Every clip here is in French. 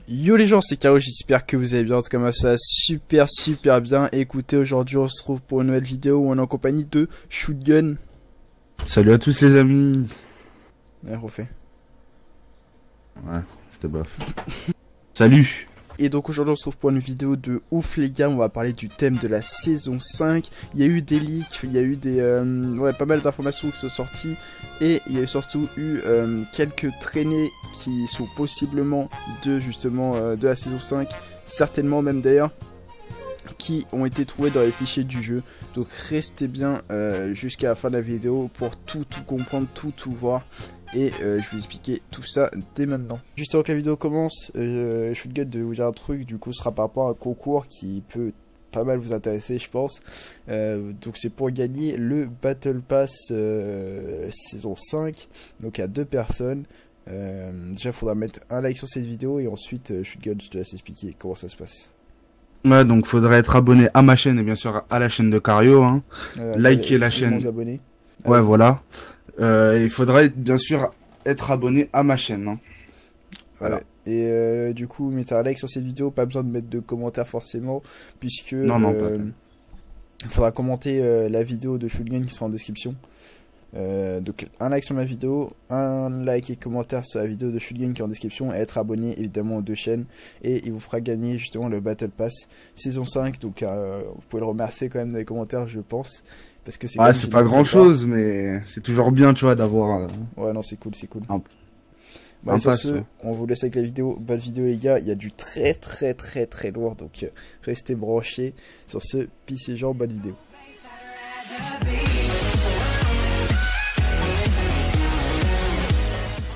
Yo les gens, c'est Caro, j'espère que vous allez bien, en tout cas moi ça va super bien. Écoutez, aujourd'hui on se retrouve pour une nouvelle vidéo où on est en compagnie de Shootgun. Salut à tous les amis. Ouais, refait. Ouais, c'était bof. Salut. Et donc aujourd'hui on se retrouve pour une vidéo de ouf les gars, on va parler du thème de la saison 5. Il y a eu des leaks, il y a eu des pas mal d'informations qui sont sorties. Et il y a surtout eu quelques traînées qui sont possiblement de la saison 5. Certainement même d'ailleurs, qui ont été trouvés dans les fichiers du jeu. Donc restez bien jusqu'à la fin de la vidéo pour tout comprendre, tout voir. Et je vais vous expliquer tout ça dès maintenant. Juste avant que la vidéo commence, Shootgun de vous dire un truc, du coup ce sera par rapport à un concours qui peut pas mal vous intéresser je pense. Donc c'est pour gagner le Battle Pass saison 5, donc à 2 personnes. Déjà il faudra mettre un like sur cette vidéo et ensuite Shootgun, je te laisse expliquer comment ça se passe. Ouais, donc faudrait être abonné à ma chaîne et bien sûr à la chaîne de Cario, hein. Liker la chaîne. Ouais, voilà. Il faudrait bien sûr être abonné à ma chaîne, hein. Voilà. Et du coup, mettez un like sur cette vidéo, pas besoin de mettre de commentaires forcément, puisque non, pas il faudra commenter la vidéo de Shootgun qui sera en description. Donc un like sur ma vidéo, un like et commentaire sur la vidéo de Shootgun qui est en description, et être abonné évidemment aux 2 chaînes, et il vous fera gagner justement le Battle Pass saison 5. Donc vous pouvez le remercier quand même dans les commentaires je pense, parce que c'est c'est pas grand chose mais c'est toujours bien tu vois d'avoir ouais non c'est cool Bon, sur ce, on vous laisse avec la vidéo. Bonne vidéo les gars, il y a du très lourd, donc restez branchés. Sur ce, peace et gens, bonne vidéo.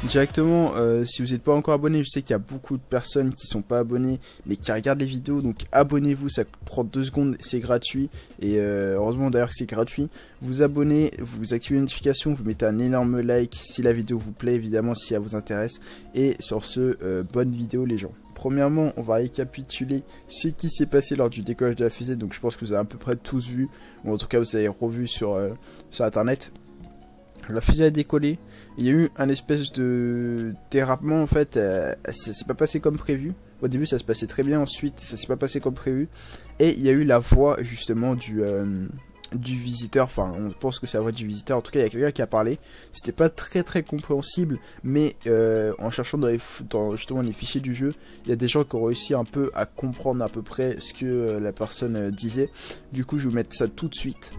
Directement, si vous n'êtes pas encore abonné, je sais qu'il y a beaucoup de personnes qui sont pas abonnées mais qui regardent les vidéos, donc abonnez-vous, ça prend 2 secondes, c'est gratuit, et heureusement d'ailleurs que c'est gratuit. Vous abonnez, vous activez les notifications, vous mettez un énorme like si la vidéo vous plaît, évidemment si elle vous intéresse, et sur ce, bonne vidéo les gens. Premièrement, on va récapituler ce qui s'est passé lors du décollage de la fusée, donc je pense que vous avez à peu près tous vu, ou en tout cas vous avez revu sur internet. La fusée a décollé, il y a eu un espèce de dérapement en fait, ça s'est pas passé comme prévu. Au début ça se passait très bien, ensuite ça s'est pas passé comme prévu. Et il y a eu la voix justement du visiteur, enfin on pense que c'est la voix du visiteur, en tout cas il y a quelqu'un qui a parlé. C'était pas très compréhensible, mais en cherchant dans justement les fichiers du jeu, il y a des gens qui ont réussi un peu à comprendre à peu près ce que la personne disait. Du coup je vais vous mettre ça tout de suite.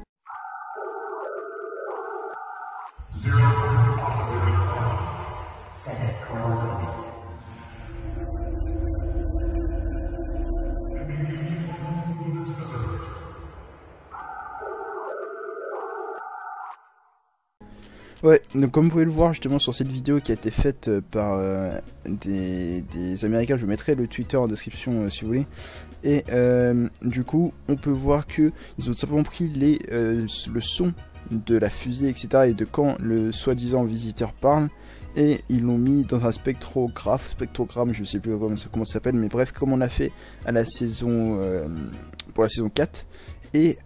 Ouais, donc comme vous pouvez le voir justement sur cette vidéo qui a été faite par des Américains, je vous mettrai le Twitter en description si vous voulez. Et du coup, on peut voir que ils ont tout simplement pris le son de la fusée, etc. et de quand le soi-disant visiteur parle, et ils l'ont mis dans un spectrogramme, je sais plus comment ça s'appelle, mais bref, comme on a fait à la saison pour la saison 4, et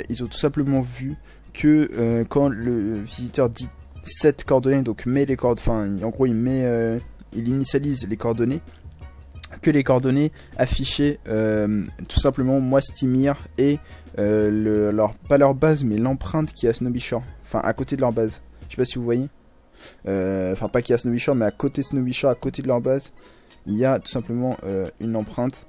ils ont tout simplement vu que quand le visiteur dit cette coordonnée, donc met les coordonnées, enfin en gros il initialise les coordonnées, que les coordonnées affichaient tout simplement Moistimir et pas leur base mais l'empreinte qui est à Snowbishore, enfin à côté de leur base, je sais pas si vous voyez, enfin pas qui est à Snowbishore mais à côté de Snowbishore, à côté de leur base, il y a tout simplement une empreinte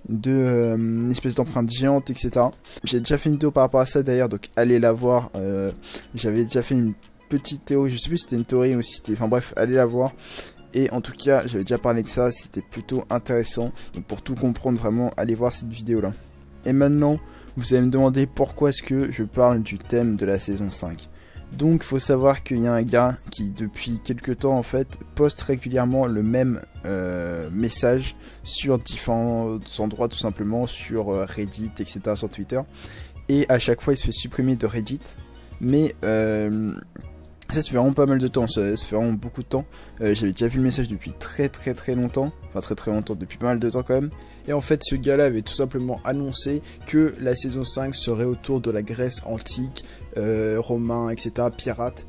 une espèce d'empreinte géante, etc. J'ai déjà fait une vidéo par rapport à ça d'ailleurs, donc allez la voir. J'avais déjà fait une petite théorie, je sais plus si c'était une théorie ou si c'était, enfin bref, allez la voir. Et en tout cas, j'avais déjà parlé de ça, c'était plutôt intéressant. Donc pour tout comprendre vraiment, allez voir cette vidéo là. Et maintenant, vous allez me demander pourquoi est-ce que je parle du thème de la saison 5. Donc il faut savoir qu'il y a un gars qui depuis quelques temps en fait poste régulièrement le même message sur différents endroits, tout simplement sur Reddit, etc., sur Twitter. Et à chaque fois il se fait supprimer de Reddit. Mais ça fait vraiment pas mal de temps, ça fait vraiment beaucoup de temps. J'avais déjà vu le message depuis très longtemps, enfin très longtemps, depuis pas mal de temps quand même. Et en fait ce gars là avait tout simplement annoncé que la saison 5 serait autour de la Grèce antique, romain, etc., pirates.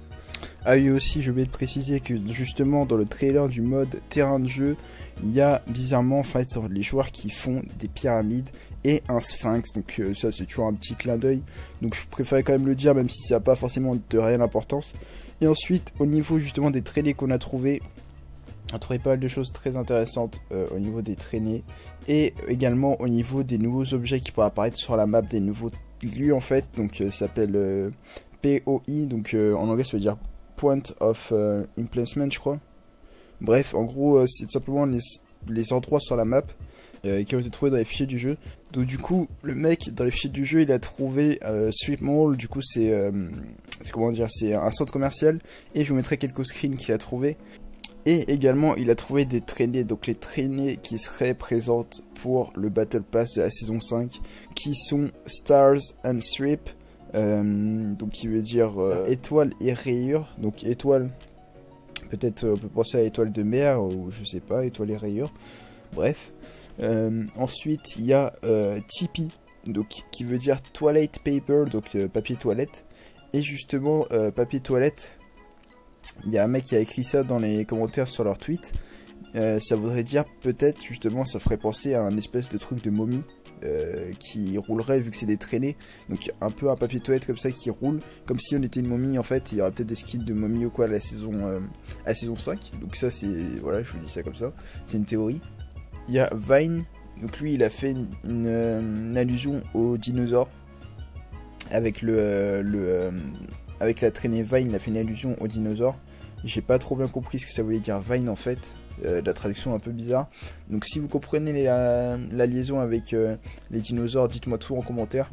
Ah oui aussi, j'ai oublié de préciser que justement dans le trailer du mode terrain de jeu, il y a bizarrement en fait les joueurs qui font des pyramides et un sphinx, donc ça c'est toujours un petit clin d'œil, donc je préfère quand même le dire même si ça n'a pas forcément de réelle importance. Et ensuite au niveau justement des traînées qu'on a trouvé, on a trouvé pas mal de choses très intéressantes au niveau des traînées et également au niveau des nouveaux objets qui pourraient apparaître sur la map, des nouveaux lieux en fait, donc ça s'appelle POI, donc en anglais ça veut dire Point of Emplacement je crois. Bref, en gros c'est simplement les endroits sur la map qui ont été trouvés dans les fichiers du jeu. Donc du coup le mec dans les fichiers du jeu il a trouvé Strip Mall, du coup c'est comment dire, c'est un centre commercial et je vous mettrai quelques screens qu'il a trouvé. Et également il a trouvé des traînées, donc les traînées qui seraient présentes pour le Battle Pass de la saison 5 qui sont Stars and Strip. Donc qui veut dire étoile et rayures, donc étoile, peut-être on peut penser à étoile de mer ou je sais pas, étoile et rayures, bref. Ensuite il y a Tipeee, donc qui veut dire toilet paper, donc papier toilette. Et justement papier toilette, il y a un mec qui a écrit ça dans les commentaires sur leur tweet, ça voudrait dire peut-être justement, ça ferait penser à un espèce de truc de momie qui roulerait vu que c'est des traînées, donc un peu un papier toilette comme ça qui roule, comme si on était une momie en fait. Il y aura peut-être des skins de momie ou quoi à la saison 5, donc ça c'est, voilà, je vous dis ça comme ça, c'est une théorie. Il y a Vine, donc lui il a fait une allusion aux dinosaures, avec avec la traînée Vine il a fait une allusion aux dinosaures. J'ai pas trop bien compris ce que ça voulait dire Vine en fait. La traduction un peu bizarre, donc si vous comprenez la liaison avec les dinosaures, dites-moi tout en commentaire.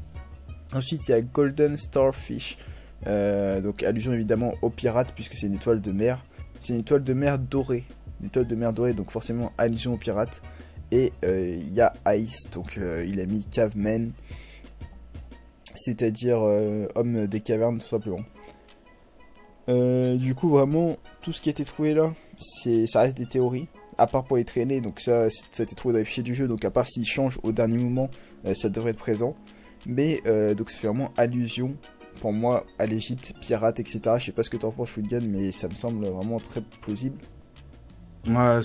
Ensuite il y a Golden Starfish, donc allusion évidemment aux pirates puisque c'est une étoile de mer, c'est une étoile de mer dorée, donc forcément allusion aux pirates. Et il y a Ice, donc il a mis Caveman, c'est-à-dire homme des cavernes tout simplement. Du coup vraiment tout ce qui a été trouvé là, ça reste des théories, à part pour les traînées, donc ça a été trouvé dans les fichiers du jeu, donc à part s'ils changent au dernier moment, ça devrait être présent. Mais donc ça fait vraiment allusion pour moi à l'Egypte, pirates, etc. Je sais pas ce que t'en penses Footgun, mais ça me semble vraiment très plausible. Moi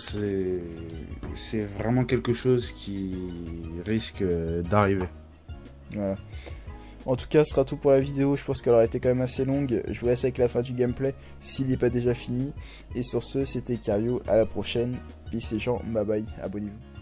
c'est vraiment quelque chose qui risque d'arriver. Voilà. En tout cas, ce sera tout pour la vidéo. Je pense qu'elle aurait été quand même assez longue. Je vous laisse avec la fin du gameplay s'il n'est pas déjà fini. Et sur ce, c'était Cario. À la prochaine. Peace les gens. Bye bye. Abonnez-vous.